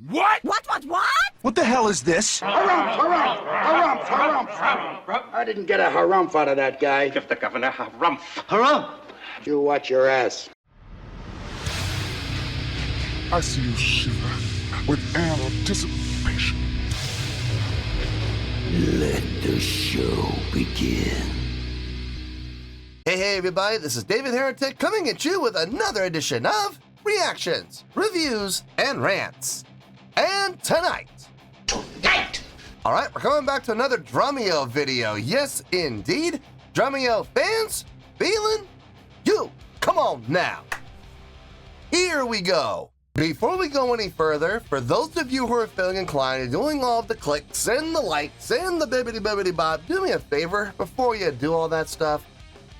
What? What? What the hell is this? Harumph. I didn't get a harumph out of that guy. Give the governor harumph. Harumph? You watch your ass. I see you shiver with anticipation. Let the show begin. Hey everybody, this is David Heretic coming at you with another edition of Reactions, Reviews, and Rants. And tonight, alright, we're coming back to another Drumeo video. Yes, indeed. Drumeo fans, feeling you. Come on now. Here we go. Before we go any further, for those of you who are feeling inclined to doing all of the clicks and the likes and the bibbidi bob, do me a favor before you do all that stuff.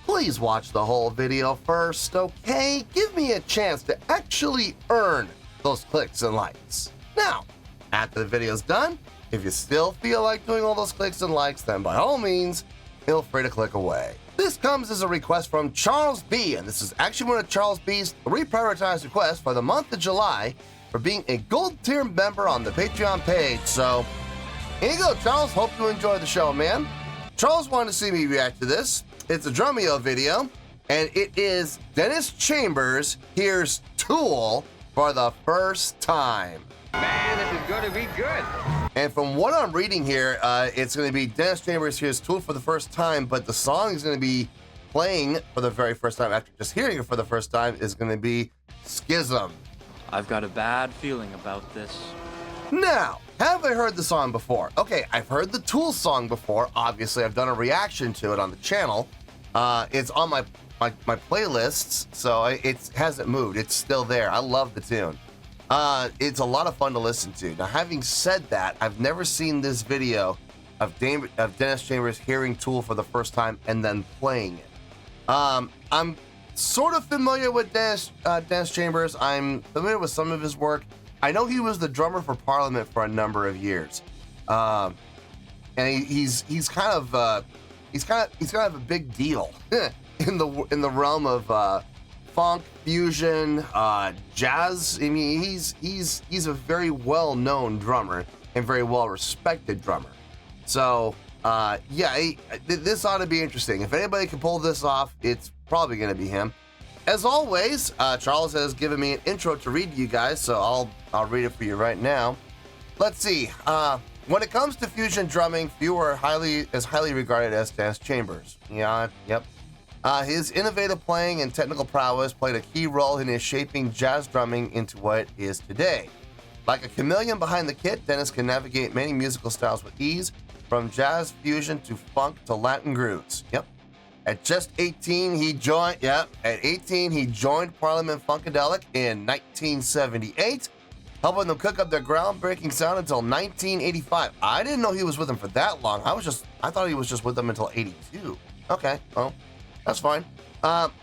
Please watch the whole video first, okay? Give me a chance to actually earn those clicks and likes. Now, after the video's done, if you still feel like doing all those clicks and likes, then by all means, feel free to click away. This comes as a request from Charles B, and this is actually one of Charles B's 3 prioritized requests for the month of July for being a gold tier member on the Patreon page. So, here you go, Charles. Hope you enjoy the show, man. Charles wanted to see me react to this. It's a Drumeo video, and it is Dennis Chambers hears Tool for the first time. Man, this is going to be good. And from what I'm reading here, it's going to be Dennis Chambers hears Tool for the first time, but the song is going to be playing for the very first time after just hearing it for the first time is going to be Schism. I've got a bad feeling about this. Now, have I heard the song before? Okay, I've heard the Tool song before. Obviously, I've done a reaction to it on the channel. It's on my playlists, so it hasn't moved. It's still there. I love the tune. It's a lot of fun to listen to. Now, having said that, I've never seen this video of Dennis Chambers hearing Tool for the first time and then playing it. I'm sort of familiar with Dennis Chambers. I'm familiar with some of his work. I know he was the drummer for Parliament for a number of years, and he's kind of a big deal in the realm of funk, fusion, jazz. I mean, he's a very well-known drummer and very well-respected drummer. So, yeah, this ought to be interesting. If anybody can pull this off, it's probably going to be him. As always, Charles has given me an intro to read to you guys, so I'll read it for you right now. Let's see. When it comes to fusion drumming, few are as highly regarded as Dennis Chambers. Yeah, yep. His innovative playing and technical prowess played a key role in his shaping jazz drumming into what it is today. Like a chameleon behind the kit, Dennis can navigate many musical styles with ease, from jazz fusion to funk to Latin grooves. Yep. At just 18, he joined Parliament Funkadelic in 1978, helping them cook up their groundbreaking sound until 1985. I didn't know he was with them for that long. I thought he was just with them until 82. Okay, well, that's fine.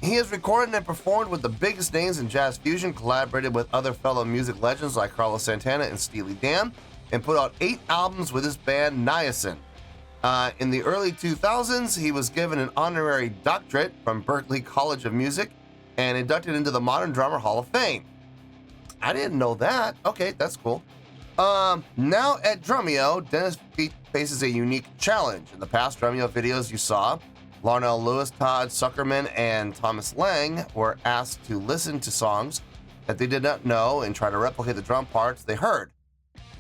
He has recorded and performed with the biggest names in jazz fusion, collaborated with other fellow music legends like Carlos Santana and Steely Dan, and put out 8 albums with his band Niacin. In the early 2000s, he was given an honorary doctorate from Berklee College of Music and inducted into the Modern Drummer Hall of Fame. I didn't know that. Okay, that's cool. Now at Drumeo, Dennis faces a unique challenge. In the past Drumeo videos you saw, Larnell Lewis, Todd Zuckerman, and Thomas Lang were asked to listen to songs that they did not know and try to replicate the drum parts they heard.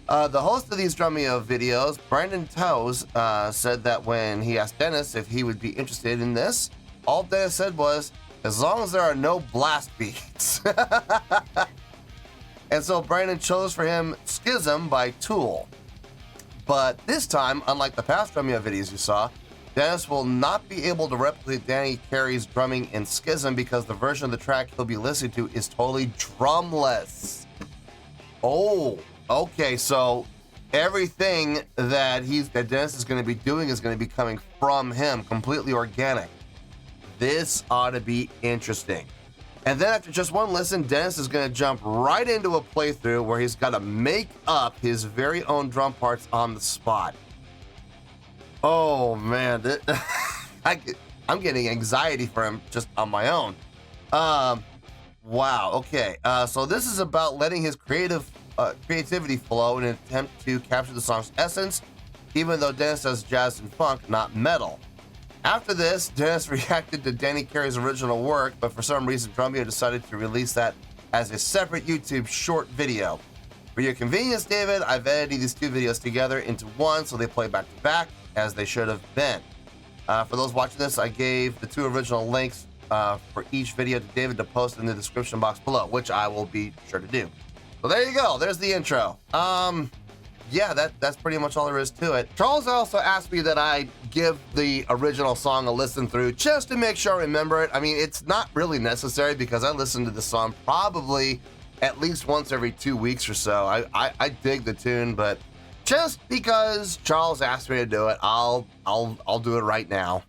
The host of these Drumeo videos, Brandon Toes, said that when he asked Dennis if he would be interested in this, all Dennis said was, as long as there are no blast beats. And so Brandon chose for him Schism by Tool. But this time, unlike the past Drumeo videos you saw, Dennis will not be able to replicate Danny Carey's drumming in Schism because the version of the track he'll be listening to is totally drumless. Oh, okay, so everything that Dennis is going to be doing is going to be coming from him, completely organic. This ought to be interesting. And then after just one listen, Dennis is going to jump right into a playthrough where he's got to make up his very own drum parts on the spot. Oh man, I'm getting anxiety for him just on my own. Wow, okay. So this is about letting his creative creativity flow in an attempt to capture the song's essence, even though Dennis does jazz and funk, not metal. After this, Dennis reacted to Danny Carey's original work, but for some reason, Drumeo decided to release that as a separate YouTube short video. For your convenience, David, I've edited these two videos together into one so they play back to back, as they should have been. For those watching this, I gave the two original links for each video to David to post in the description box below, which I will be sure to do. So there you go. There's the intro. Yeah, that's pretty much all there is to it. Charles also asked me that I give the original song a listen through just to make sure I remember it. I mean, it's not really necessary because I listen to the song probably at least once every 2 weeks or so. I dig the tune, but just because Charles asked me to do it, I'll do it right now.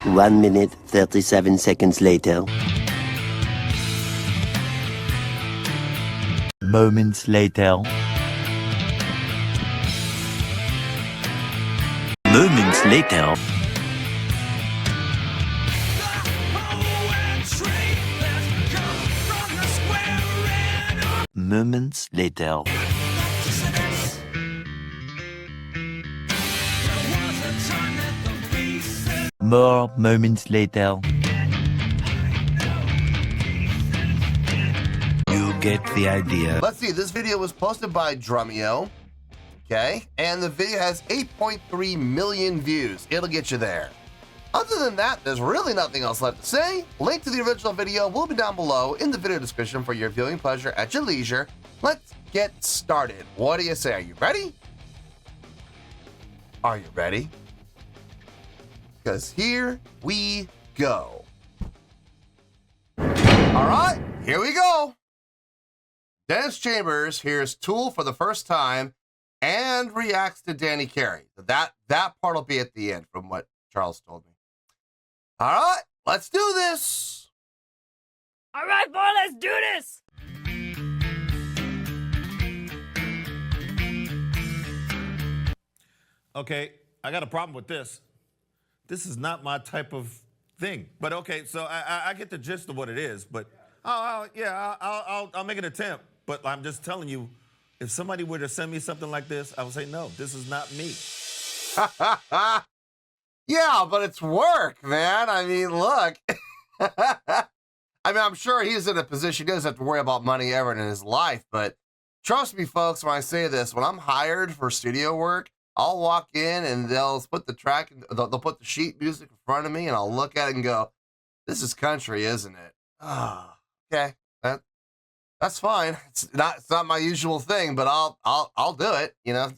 1 minute, 37 seconds later. Moments later. Moments later. Moments later. More moments later. You get the idea. Let's see, this video was posted by Drumeo, okay? And the video has 8.3 million views. It'll get you there. Other than that, there's really nothing else left to say. Link to the original video will be down below in the video description for your viewing pleasure at your leisure. Let's get started. What do you say? Are you ready? Are you ready? Because here we go. All right, here we go. Dennis Chambers hears Tool for the first time and reacts to Danny Carey. That part will be at the end from what Charles told me. All right, let's do this. All right, boy, let's do this. Okay, I got a problem with this. This is not my type of thing. But okay, so I get the gist of what it is. But I'll make an attempt. But I'm just telling you, if somebody were to send me something like this, I would say, no, this is not me. Yeah, but it's work, man. I mean, look. I mean, I'm sure he's in a position he doesn't have to worry about money ever in his life. But trust me, folks, when I say this, when I'm hired for studio work, I'll walk in and they'll put the track, they'll put the sheet music in front of me, and I'll look at it and go, "This is country, isn't it?" Oh, okay, that's fine. It's not my usual thing, but I'll do it. You know,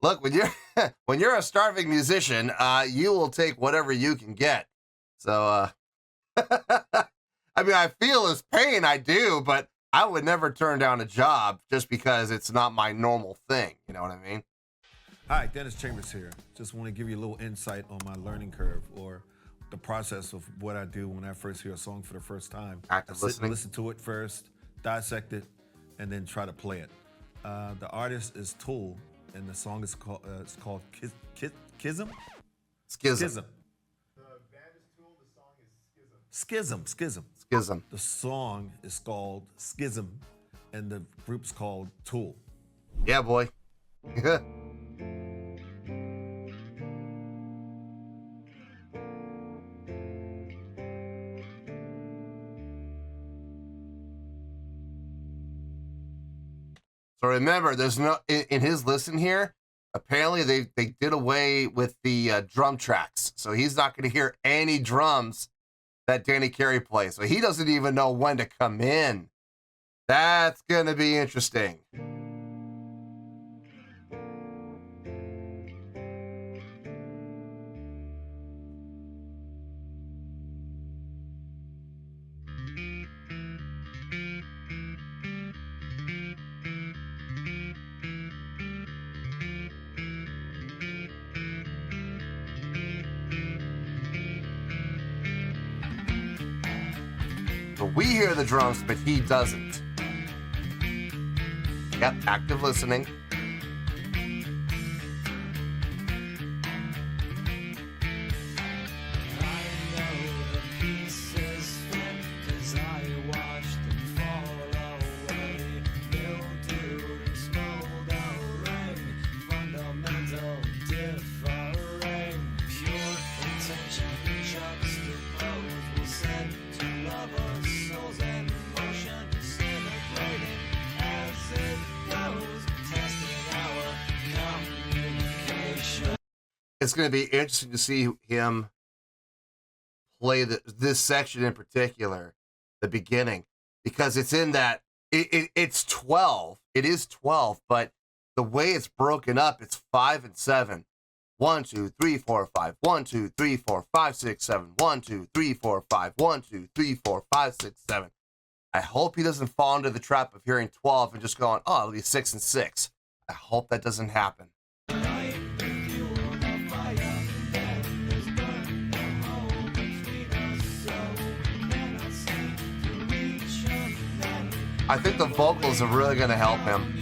look, when you're a starving musician, you will take whatever you can get. So, I mean, I feel his pain, I do, but I would never turn down a job just because it's not my normal thing. You know what I mean? Hi, Dennis Chambers here. Just want to give you a little insight on my learning curve or the process of what I do when I first hear a song for the first time. Active listening. Listen to it first, dissect it, and then try to play it. The artist is Tool, and the song is called Schism. Schism. The band is Tool, the song is Schism. Schism. The song is called Schism, and the group's called Tool. Yeah, boy. So remember, there's no in his listen here. Apparently, they did away with the drum tracks, so he's not going to hear any drums that Danny Carey plays. So he doesn't even know when to come in. That's going to be interesting. We hear the drums, but he doesn't. Yep, active listening. It's going to be interesting to see him play this section in particular, the beginning, because it's in that it's 12. It is 12, but the way it's broken up, it's 5 and 7. 1, 2, 3, 4, 5. 1, 2, 3, 4, 5, 6, 7. 1, 2, 3, 4, 5. 1, 2, 3, 4, 5, 6, 7. I hope he doesn't fall into the trap of hearing 12 and just going, oh, it'll be 6 and 6. I hope that doesn't happen. I think the vocals are really going to help him.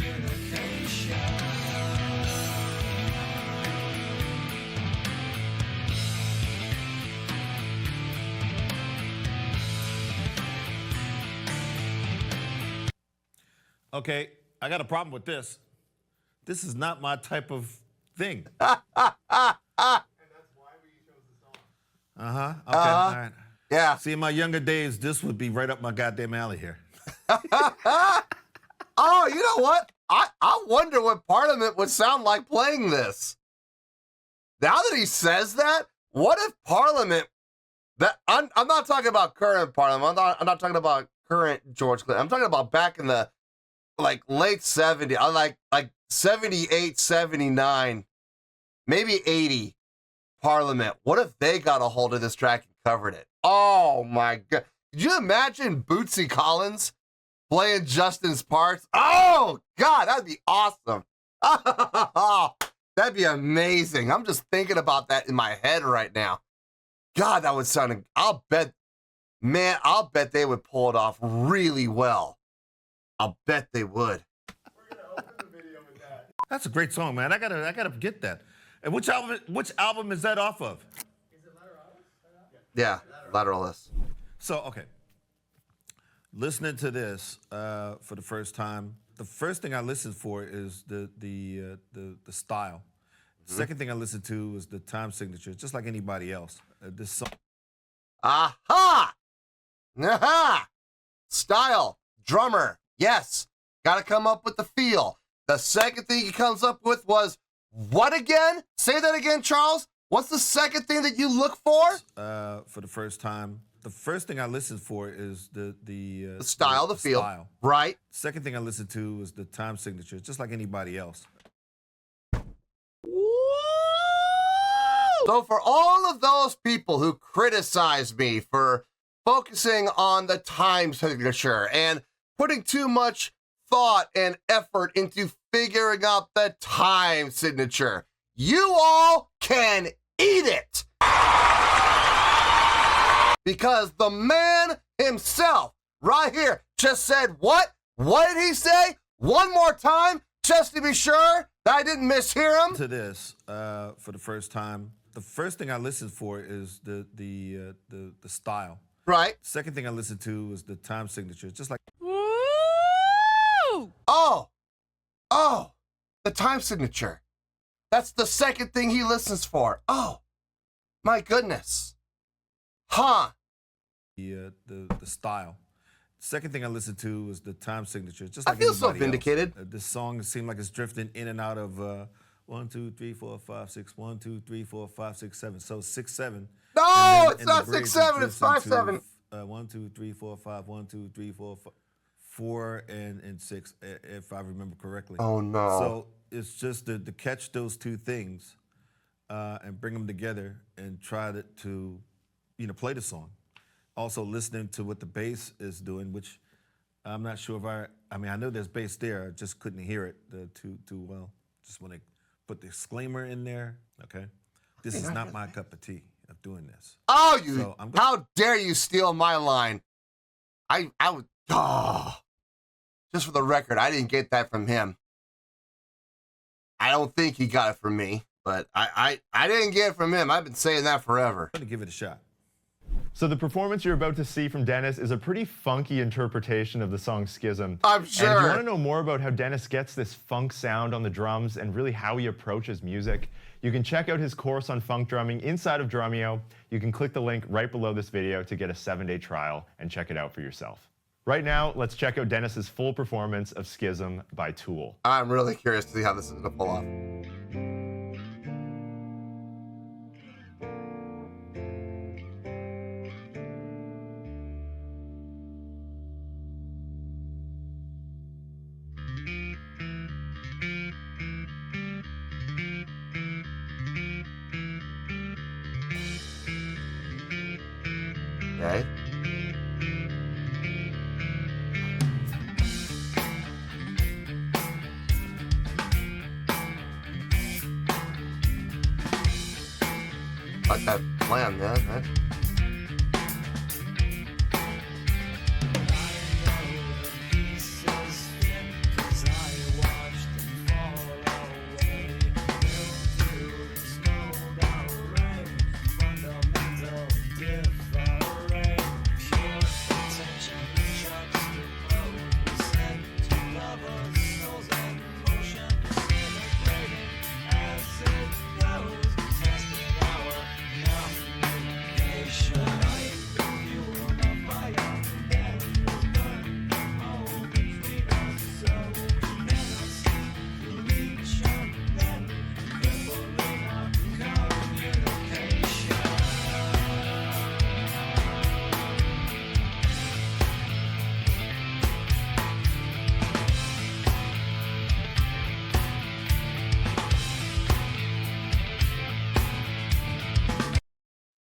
Okay, I got a problem with this. This is not my type of thing. And that's why we chose the song. Uh-huh. Okay, all right. Yeah. See, in my younger days, this would be right up my goddamn alley here. Oh, you know what? I wonder what Parliament would sound like playing this. Now that he says that, what if Parliament... I'm not talking about current Parliament. I'm not talking about current George Clinton. I'm talking about back in the late 70s, like 78, 79, maybe 80 Parliament. What if they got a hold of this track and covered it? Oh my God. Could you imagine Bootsy Collins playing Justin's parts? Oh God, that'd be awesome. That'd be amazing. I'm just thinking about that in my head right now. God, that would sound, I'll bet they would pull it off really well. I'll bet they would. We're gonna open the video with that. That's a great song, man. I gotta get that. And which album is that off of? Is it Lateralis? Yeah, Lateralist. So, okay. Listening to this for the first time, the first thing I listened for is the style. Second thing I listened to was the time signature, just like anybody else. This song. Aha! Aha! Style, drummer, yes. Got to come up with the feel. The second thing he comes up with was what again? Say that again, Charles. What's the second thing that you look for? For the first time, the first thing I listened for is the style, the feel. Style. Right. Second thing I listened to was the time signature, just like anybody else. So for all of those people who criticize me for focusing on the time signature and putting too much thought and effort into figuring out the time signature, you all can eat it. Because the man himself right here just said what? What did he say? One more time, just to be sure that I didn't mishear him. To this for the first time, the first thing I listened for is the style. Right. Second thing I listened to was the time signature, just like. Woo! Oh, the time signature. That's the second thing he listens for. Oh, my goodness. Huh. The style. Second thing I listened to was the time signature, just like I feel so anybody vindicated. else. This song seemed like it's drifting in and out of 1, 2, 3, 4, 5, 6, 1, 2, 3, 4, 5, 6, 7. So 6, 7. No, it's not 6, 7. It's 5, 7. 1, 2, 3, 4, 5. 1, 2, 3, 4, 5. 4 and 6, if I remember correctly. Oh no. So it's just to catch those two things and bring them together and try to play the song. Also listening to what the bass is doing, which I'm not sure if I mean, I know there's bass there, I just couldn't hear it too well. Just want to put the disclaimer in there, okay? This is not my cup of tea of doing this. Oh, how dare you steal my line? I would, just for the record, I didn't get that from him. I don't think he got it from me, but I didn't get it from him. I've been saying that forever. I'm going to give it a shot. So the performance you're about to see from Dennis is a pretty funky interpretation of the song Schism. I'm sure. And if you want to know more about how Dennis gets this funk sound on the drums and really how he approaches music, you can check out his course on funk drumming inside of Drumeo. You can click the link right below this video to get a 7-day trial and check it out for yourself. Right now, let's check out Dennis's full performance of Schism by Tool. I'm really curious to see how this is going to pull off. Okay. Like that plan, yeah, right?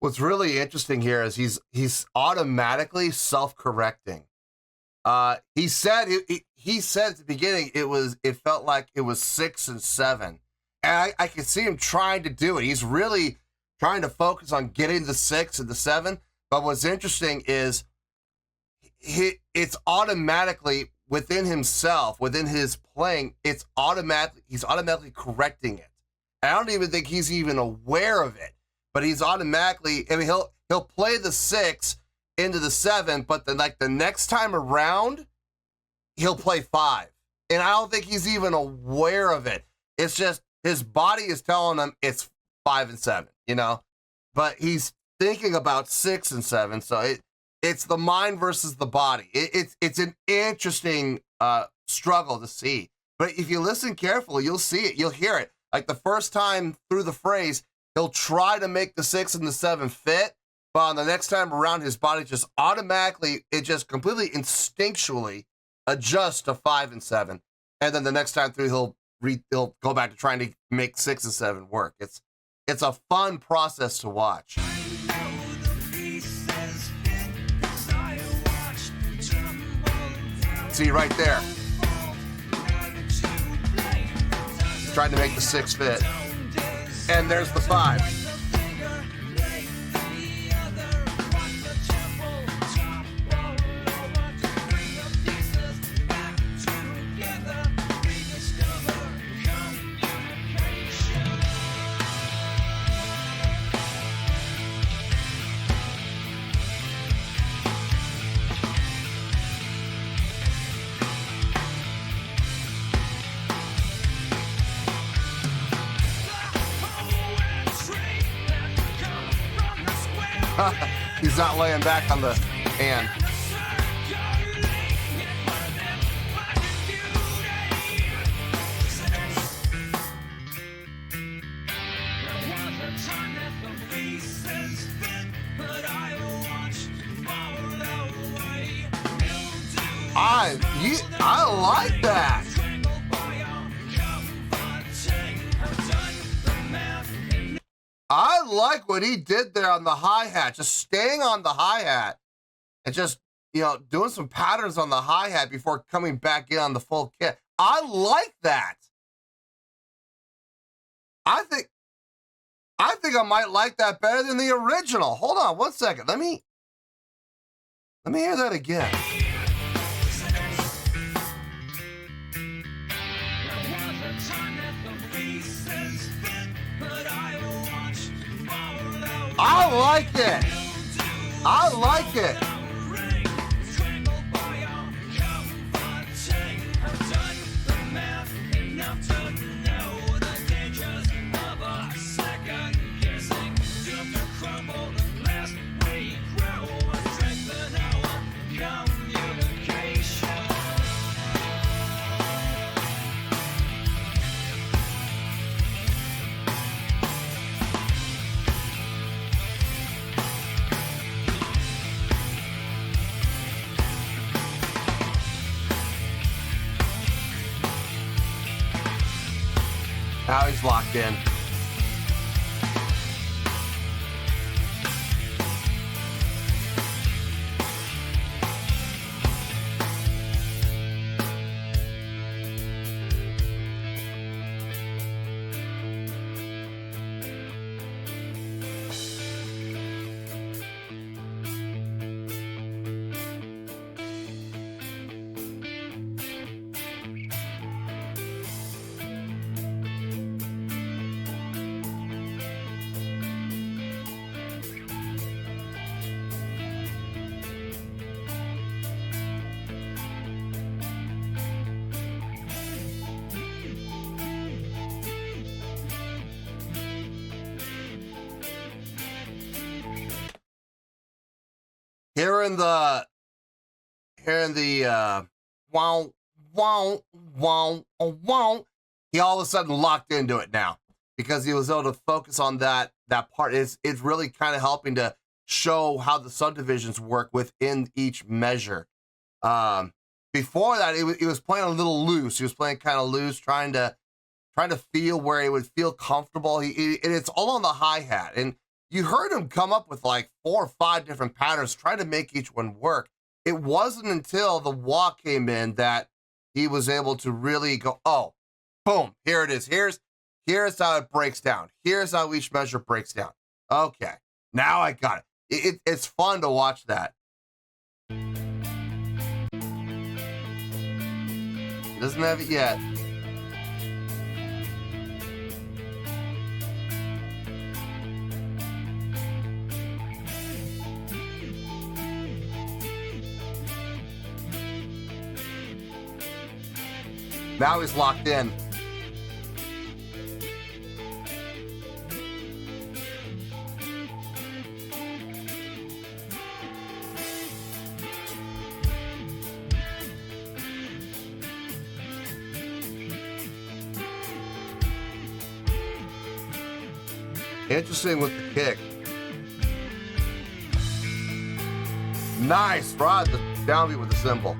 What's really interesting here is he's automatically self-correcting. He said he said at the beginning it felt like it was 6 and 7, and I can see him trying to do it. He's really trying to focus on getting the 6 and the 7. But what's interesting is it's automatically within himself, within his playing. He's automatically correcting it. I don't even think he's even aware of it. But he's automatically, I mean, he'll play the 6 into the 7, but then like the next time around, he'll play 5. And I don't think he's even aware of it. It's just his body is telling him it's 5 and 7, you know? But he's thinking about 6 and 7, so it's the mind versus the body. It's an interesting struggle to see. But if you listen carefully, you'll see it, you'll hear it. Like the first time through the phrase, he'll try to make the 6 and the 7 fit, but on the next time around, his body just automatically, it just completely instinctually adjusts to 5 and 7. And then the next time through, he'll go back to trying to make 6 and 7 work. It's a fun process to watch. See right there. He's trying to make the 6 fit. And there's the 5. He's not laying back on the hand. I like that. I like what he did there on the hi-hat, just staying on the hi-hat and just, you know, doing some patterns on the hi-hat before coming back in on the full kit. I like that. I think I might like that better than the original. Hold on one second. Let me hear that again. I like it. I like it. Now he's locked in. Hearing the wow, wow, wow, wow, he all of a sudden locked into it now because he was able to focus on that part. It's really kind of helping to show how the subdivisions work within each measure. Before that, he was playing a little loose. He was playing kind of loose, trying to feel where he would feel comfortable. And it's all on the hi-hat. And you heard him come up with like 4 or 5 different patterns, trying to make each one work. It wasn't until the wah came in that he was able to really go, oh, boom, here it is. Here's how it breaks down. Here's how each measure breaks down. Okay, now I got it. It's fun to watch that. He doesn't have it yet. Now he's locked in. Interesting with the kick. Nice, right? The downbeat with the cymbal.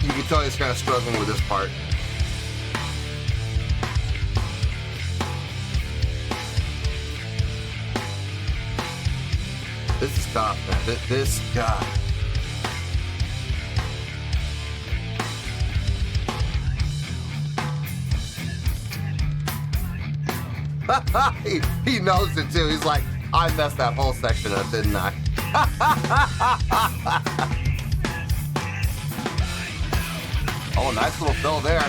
You can tell he's kind of struggling with this part. This is tough, man. This guy. he knows it too. He's like, I messed that whole section up, didn't I? Oh, nice little fill there.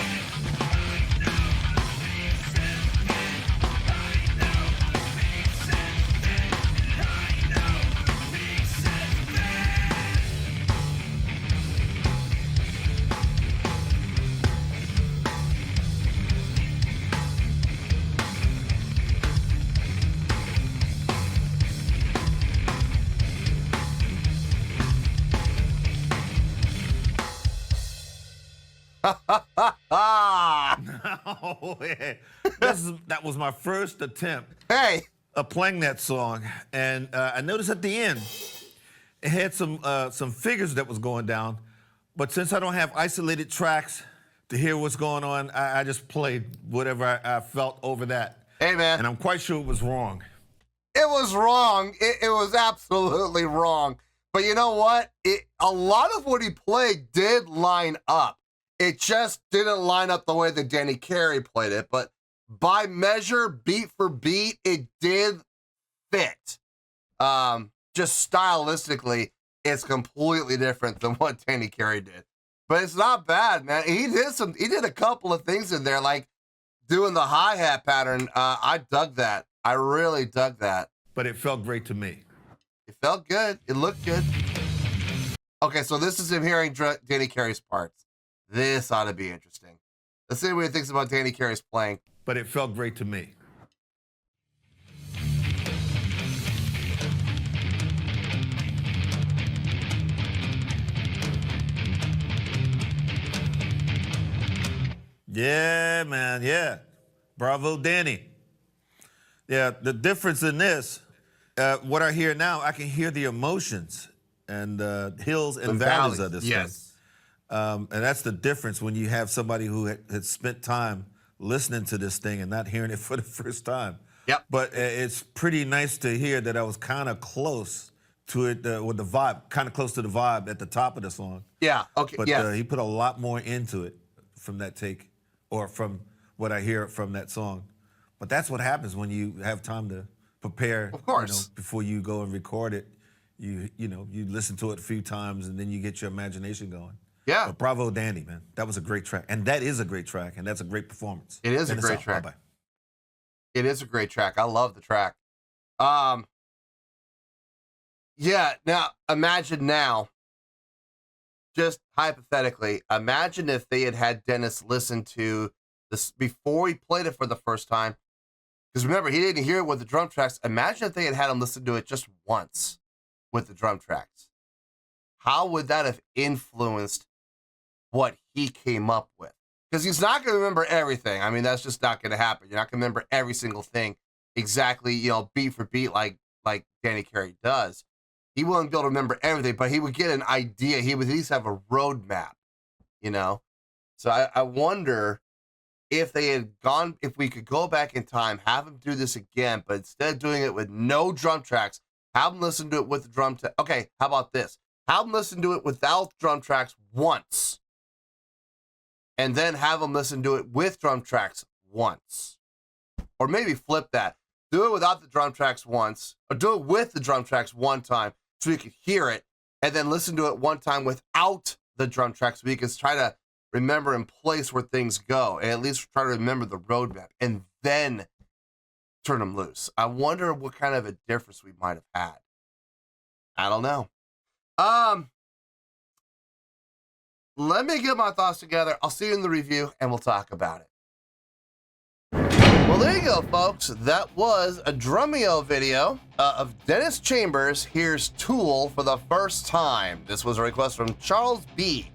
Oh, yeah. That was my first attempt Hey. of playing that song, and I noticed at the end it had some figures that was going down, but since I don't have isolated tracks to hear what's going on, I just played whatever I felt over that. Hey, man. And I'm quite sure it was wrong. It was wrong. It was absolutely wrong. But you know what? A lot of what he played did line up. It just didn't line up the way that Danny Carey played it. But by measure, beat for beat, it did fit. Just stylistically, it's completely different than what Danny Carey did. But it's not bad, man. He did a couple of things in there, like doing the hi-hat pattern. I dug that. I really dug that. But it felt great to me. It felt good. It looked good. Okay, so this is him hearing Danny Carey's parts. This ought to be interesting. Let's see what he thinks about Danny Carey's playing. But it felt great to me. Yeah, man, yeah. Bravo, Danny. Yeah, the difference in this, what I hear now, I can hear the emotions and hills and valleys of this thing. And that's the difference when you have somebody who had spent time listening to this thing and not hearing it for the first time. Yep. But it's pretty nice to hear that I was kind of close to it with the vibe, kind of close to the vibe at the top of the song. Yeah, okay, But yeah. he put a lot more into it from that take, or from what I hear from that song. But that's what happens when you have time to prepare. Of course. Before you go and record it, you listen to it a few times and then you get your imagination going. Yeah. But bravo, Danny, man. That was a great track. And that is a great track, and that's a great performance. It is a Finish great out. track. Bye-bye. It is a great track. I love the track. Yeah, now, imagine now, just hypothetically, imagine if they had Dennis listen to this before he played it for the first time. Because remember, he didn't hear it with the drum tracks. Imagine if they had him listen to it just once with the drum tracks. How would that have influenced what he came up with? Because he's not going to remember everything. I mean, that's just not going to happen. You're not going to remember every single thing exactly, beat for beat like Danny Carey does. He wouldn't be able to remember everything, but he would get an idea. He would at least have a roadmap, So I wonder if we could go back in time, have him do this again, but instead of doing it with no drum tracks, have him listen to it with the drum track. Okay, how about this? Have him listen to it without drum tracks once, and then have him listen to it with drum tracks once. Or maybe flip that. Do it without the drum tracks once, or do it with the drum tracks one time so you could hear it, and then listen to it one time without the drum tracks so you can try to remember and place where things go, and at least try to remember the roadmap, and then turn them loose. I wonder what kind of a difference we might have had. I don't know. Let me get my thoughts together. I'll see you in the review, and we'll talk about it. Well, there you go, folks. That was a Drumeo video of Dennis Chambers hears Tool for the first time. This was a request from Charles B.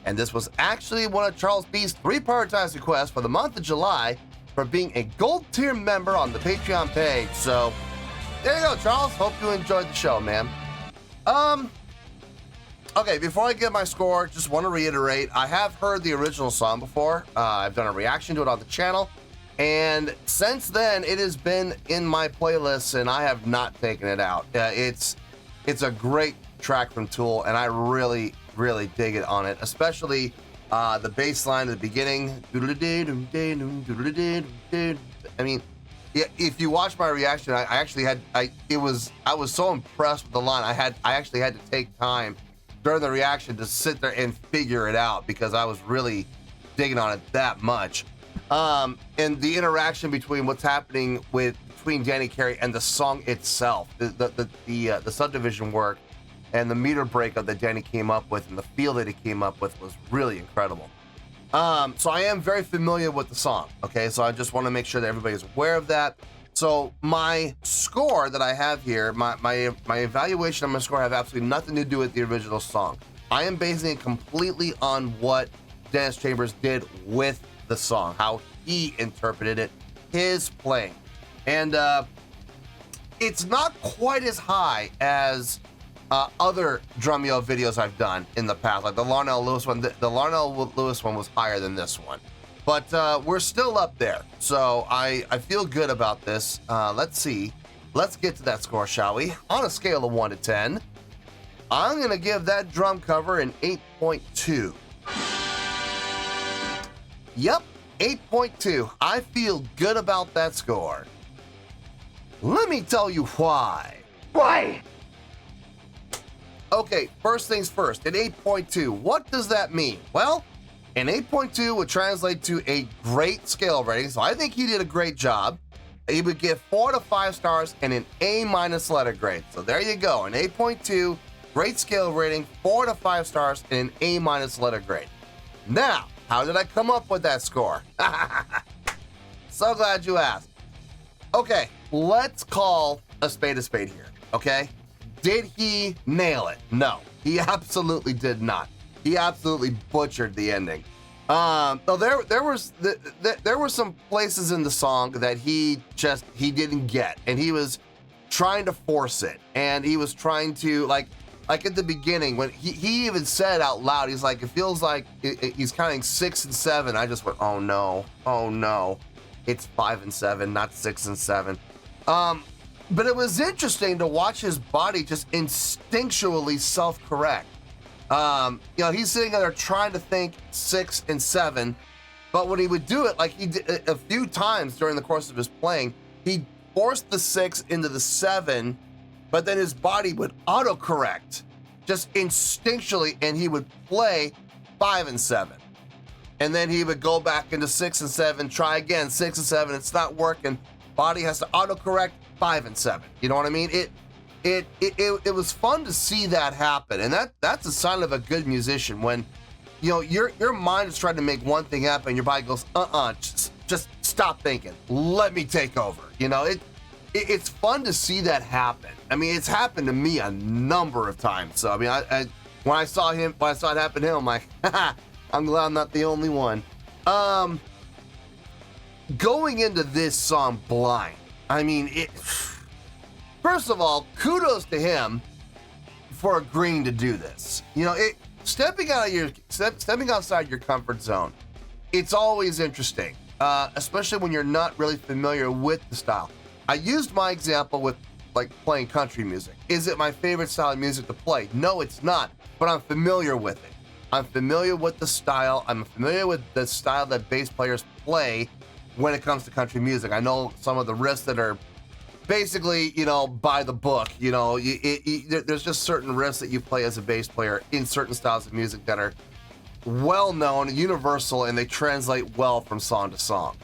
And this was actually one of Charles B's 3 prioritized requests for the month of July for being a gold tier member on the Patreon page. So there you go, Charles. Hope you enjoyed the show, man. Okay, before I give my score, just want to reiterate, I have heard the original song before. I've done a reaction to it on the channel. And since then, it has been in my playlists, and I have not taken it out. It's a great track from Tool, and I really, really dig it on it, especially the bass line at the beginning. I mean, if you watch my reaction, I was so impressed with the line. I actually had to take time during the reaction to sit there and figure it out because I was really digging on it that much. And the interaction between what's happening between Danny Carey and the song itself, the subdivision work and the meter breakup that Danny came up with and the feel that he came up with was really incredible. So I am very familiar with the song, okay? So I just want to make sure that everybody's aware of that. So my score that I have here, my evaluation of my score have absolutely nothing to do with the original song. I am basing it completely on what Dennis Chambers did with the song, how he interpreted it, his playing. And it's not quite as high as other Drumeo videos I've done in the past, like the Larnell Lewis one. The Larnell Lewis one was higher than this one, but we're still up there. So I feel good about this. Let's see. Let's get to that score, shall we? On a scale of 1 to 10, I'm gonna give that drum cover an 8.2. Yep, 8.2. I feel good about that score. Let me tell you why. Why? Okay, first things first, an 8.2. What does that mean? Well, an 8.2 would translate to a great scale rating, so I think he did a great job. He would give 4 to 5 stars and an A- letter grade. So there you go, an 8.2, great scale rating, 4 to 5 stars and an A- letter grade. Now, how did I come up with that score? So glad you asked. Okay, let's call a spade here, okay? Did he nail it? No, he absolutely did not. He absolutely butchered the ending. So there were some places in the song that he didn't get, and he was trying to force it, and he was trying to like at the beginning when he even said out loud, he's like, it feels like he's counting 6 and 7. I just went, oh no, it's 5 and 7, not 6 and 7. But it was interesting to watch his body just instinctually self-correct. He's sitting there trying to think 6 and 7, but when he would do it, like he did a few times during the course of his playing, he forced the 6 into the 7, but then his body would autocorrect just instinctually, and he would play 5 and 7. And then he would go back into 6 and 7, try again, 6 and 7, it's not working. Body has to autocorrect 5 and 7. You know what I mean? It was fun to see that happen, and that's a sign of a good musician when, your mind is trying to make one thing happen, and your body goes, just stop thinking. Let me take over. It's fun to see that happen. I mean, it's happened to me a number of times. So I mean, when I saw it happen to him, I'm like, I'm glad I'm not the only one. Going into this song blind, I mean, first of all, kudos to him for agreeing to do this. Stepping outside your comfort zone, it's always interesting, especially when you're not really familiar with the style. I used my example with like playing country music. Is it my favorite style of music to play? No, it's not, but I'm familiar with it. I'm familiar with the style. I'm familiar with the style that bass players play when it comes to country music. I know some of the riffs that are basically, by the book. There's just certain riffs that you play as a bass player in certain styles of music that are well-known, universal, and they translate well from song to song.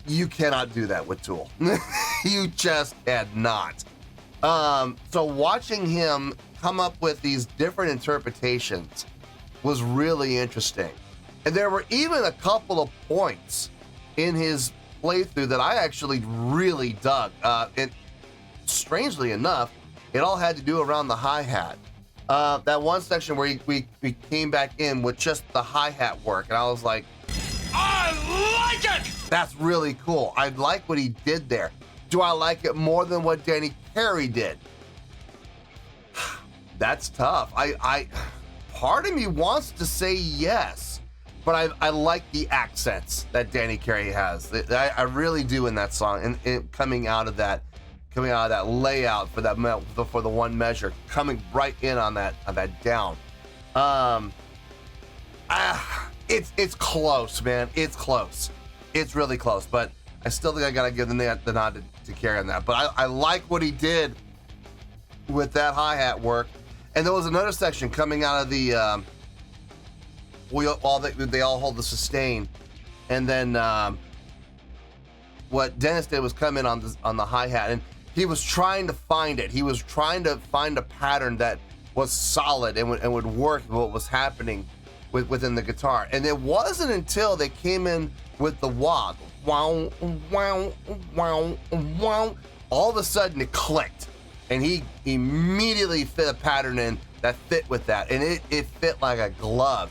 You cannot do that with Tool. You just cannot. So watching him come up with these different interpretations was really interesting. And there were even a couple of points in his playthrough that I actually really dug. And strangely enough, it all had to do around the hi-hat. That one section where we came back in with just the hi-hat work, and I was like, I like it! That's really cool. I like what he did there. Do I like it more than what Danny Carey did? That's tough. Part of me wants to say yes, but I like the accents that Danny Carey has. I really do in that song, and coming out of that layout for the one measure, coming right in on that down. It's close, man. It's close. It's really close, but I still think I gotta give the nod to Carey on that. But I like what he did with that hi-hat work. And there was another section coming out of the they all hold the sustain, and then what Dennis did was come in on the hi-hat, and he was trying to find it. He was trying to find a pattern that was solid and would work with what was happening within the guitar. And it wasn't until they came in with the wah, wow, wow, wow, wow, all of a sudden it clicked, and he immediately fit a pattern in that fit with that, and it fit like a glove.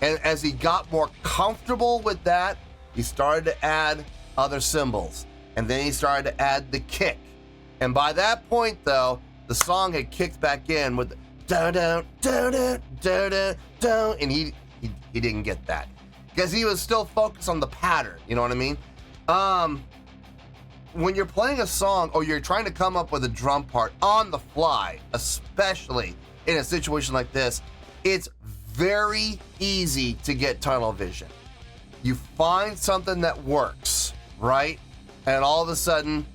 And as he got more comfortable with that, he started to add other cymbals. And then he started to add the kick. And by that point, though, the song had kicked back in with the da-da, da-da, da-da, da, and he didn't get that. Because he was still focused on the pattern, you know what I mean? When you're playing a song or you're trying to come up with a drum part on the fly, especially in a situation like this, it's very easy to get tunnel vision. You find something that works, right? And all of a sudden,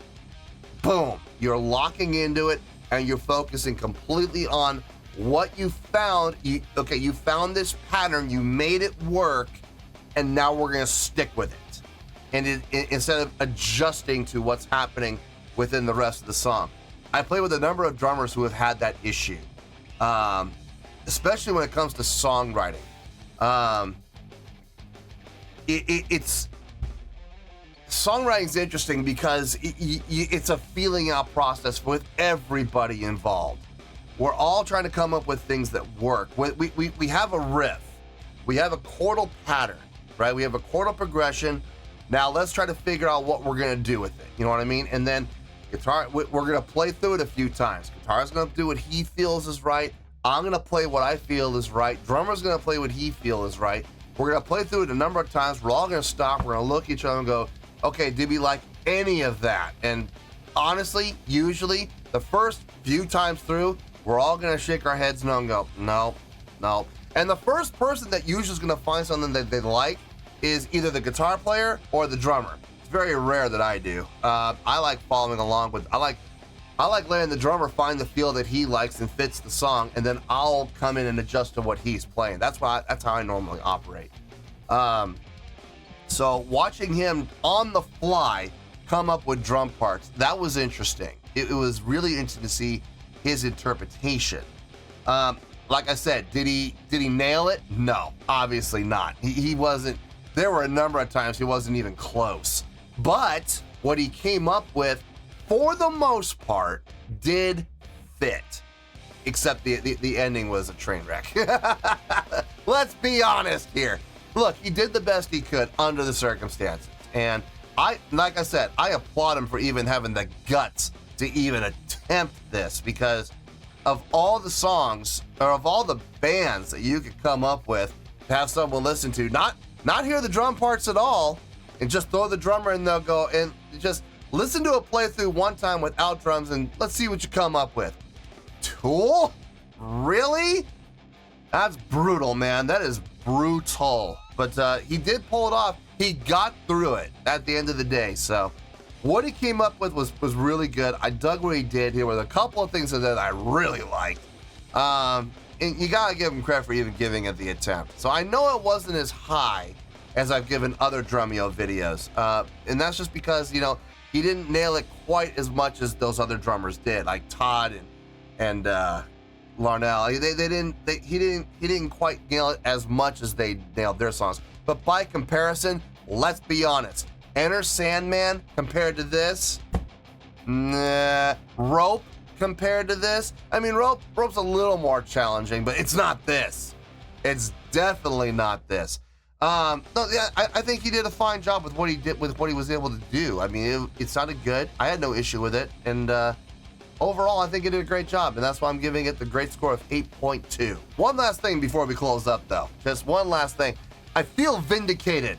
boom, you're locking into it and you're focusing completely on what you found. You found this pattern, you made it work, and now we're gonna stick with it. And instead of adjusting to what's happening within the rest of the song. I play with a number of drummers who have had that issue, especially when it comes to songwriting. It's songwriting's interesting because it's a feeling out process with everybody involved. We're all trying to come up with things that work. We have a riff, we have a chordal pattern, right? We have a chordal progression. Now let's try to figure out what we're gonna do with it. You know what I mean? And then guitar, we're gonna play through it a few times. Guitar's gonna do what he feels is right. I'm gonna play what I feel is right. Drummer's gonna play what he feels is right. We're gonna play through it a number of times. We're all gonna stop. We're gonna look at each other and go, okay, did we like any of that? And honestly, usually the first few times through, we're all gonna shake our heads no and go, no, no. And the first person that usually is gonna find something that they like is either the guitar player or the drummer. It's very rare that I do. I like following along with, I like letting the drummer find the feel that he likes and fits the song, and then I'll come in and adjust to what he's playing. That's how I normally operate. So watching him on the fly come up with drum parts, that was interesting. It was really interesting to see his interpretation. Like I said, did he nail it? No, obviously not. He wasn't. There were a number of times he wasn't even close. But what he came up with, for the most part, did fit. Except the ending was a train wreck. Let's be honest here. Look, he did the best he could under the circumstances. And like I said, I applaud him for even having the guts to even attempt this, because of all the songs, or of all the bands that you could come up with to have someone listen to, not hear the drum parts at all, and just throw the drummer and they'll go and just listen to a playthrough one time without drums and let's see what you come up with. Tool? Really? That's brutal, man. That is brutal. But he did pull it off. He got through it at the end of the day. So what he came up with was really good. I dug what he did. Here were a couple of things that I really liked. And you gotta give him credit for even giving it the attempt. So I know it wasn't as high as I've given other Drumeo videos. And that's just because, you know, he didn't nail it quite as much as those other drummers did, like Todd and Larnell. He didn't quite nail it as much as they nailed their songs. But by comparison, let's be honest. Enter Sandman compared to this, nah. Rope compared to this, I mean, Rope's a little more challenging, but it's not this. It's definitely not this. No, yeah, I think he did a fine job with what he did, with what he was able to do. I mean, it sounded good. I had no issue with it, and overall, I think he did a great job, and that's why I'm giving it the great score of 8.2. One last thing before we close up, though. Just one last thing. I feel vindicated.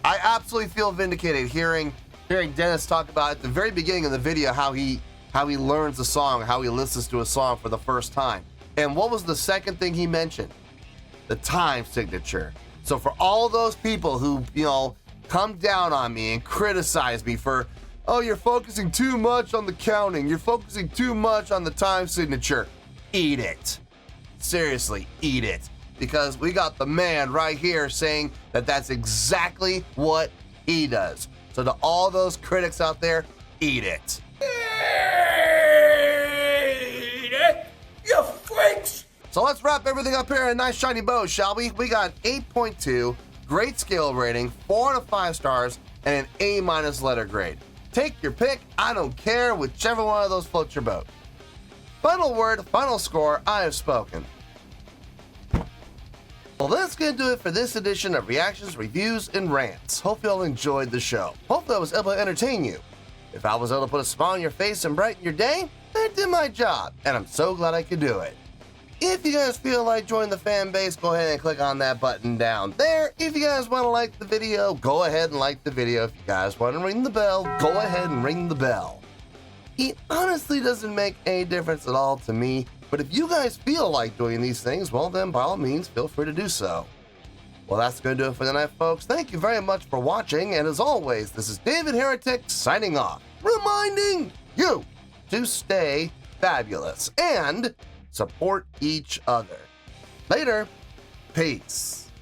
I absolutely feel vindicated hearing Dennis talk about at the very beginning of the video how he learns a song, how he listens to a song for the first time. And what was the second thing he mentioned? The time signature. So for all those people who, you know, come down on me and criticize me for, oh, you're focusing too much on the counting, you're focusing too much on the time signature, eat it. Seriously, eat it. Because we got the man right here saying that that's exactly what he does. So to all those critics out there, eat it. Eat it, you freaks! So let's wrap everything up here in a nice shiny bow, shall we? We got 8.2, great scale rating, 4 out of 5 stars, and an A- letter grade. Take your pick, I don't care, whichever one of those floats your boat. Final word, final score, I have spoken. Well, that's going to do it for this edition of Reactions, Reviews, and Rants. Hope you all enjoyed the show. Hopefully I was able to entertain you. If I was able to put a smile on your face and brighten your day, I did my job, and I'm so glad I could do it. If you guys feel like joining the fan base, go ahead and click on that button down there. If you guys want to like the video, go ahead and like the video. If you guys want to ring the bell, go ahead and ring the bell. It honestly doesn't make any difference at all to me, but if you guys feel like doing these things, well then by all means feel free to do so. Well, that's going to do it for tonight, folks. Thank you very much for watching, and as always, this is David Heretic signing off, reminding you to stay fabulous and support each other. Later, peace.